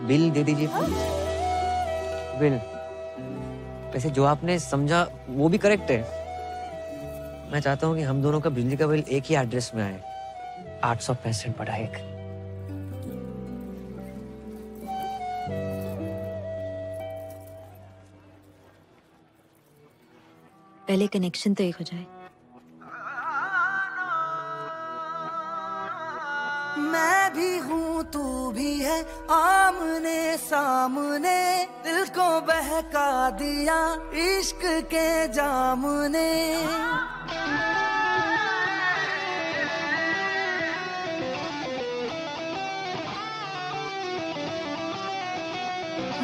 Bill दे दीजिए please. Bill वैसे जो आपने समझा वो भी करेक्ट है। मैं चाहता हूँ कि हम दोनों का बिजली का बिल एक ही एड्रेस में आए, 865 बटा 1। पहले कनेक्शन तो एक हो जाए। मैं भी हूँ तू भी है, आमने सामने दिल को बहका दिया इश्क के जाम ने।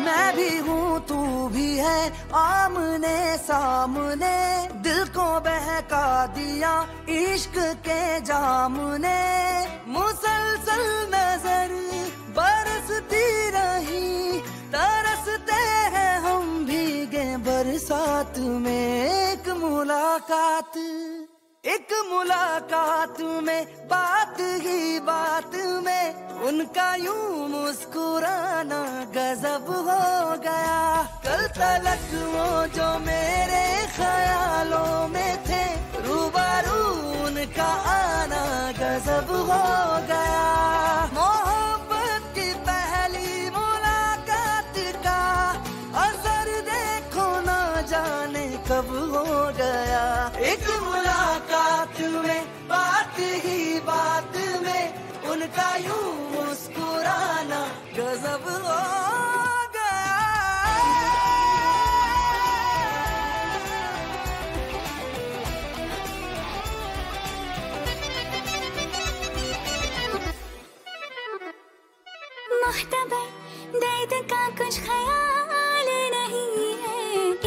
मैं भी हूँ तू भी है, आमने सामने दिल को बहका दिया इश्क के जाम ने। मुसलसल नजर बरसती रही, तरसते हैं हम भीगे बरसात में। एक मुलाकात में बात ही बात में उनका यूं मुस्कुराना गजब हो गया। कल तलक वो जो मेरे ख्यालों में थे, रूबरू उनका आना गजब हो गया। मोहब्बत की पहली मुलाकात का असर देखो ना जाने कब हो गया। एक मुलाकात में बात ही बात में उनका यूं मुस्कुराना गजब हो गया। मुख्तबर दर्द का कुछ ख्याल नहीं है,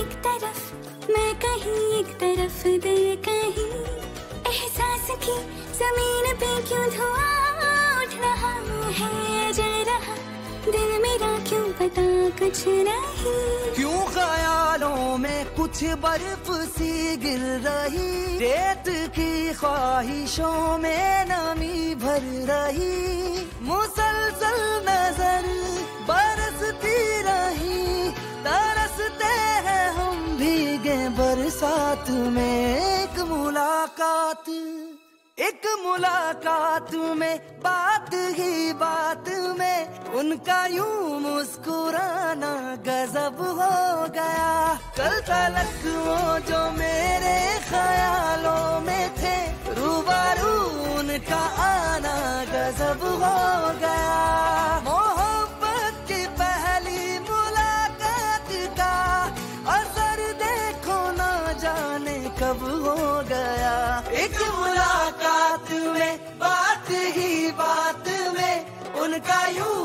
एक तरफ मैं कहीं एक तरफ दिल कहीं। एहसास की जमीन पे क्यों धुआं उठ रहा है, जल रहा दिल मेरा क्यों पता कुछ नहीं। क्यों ख्यालों में कुछ बर्फ सी गिर रही, रेत की ख्वाहिशों में नमी भर रही। मुसलसल नजर बरसती रही, तरसते हैं हम भीगे बरसात में। एक मुलाकात में बात ही बात में उनका यूं मुस्कुराना गजब हो गया। कल तलक वो जो मेरे ख्यालों में थे, रूबरू उनका आना गजब हो गया। मोहब्बत की पहली मुलाकात का असर देखो ना जाने कब हो गया। एक मुलाकात में बात ही बात में उनका यूं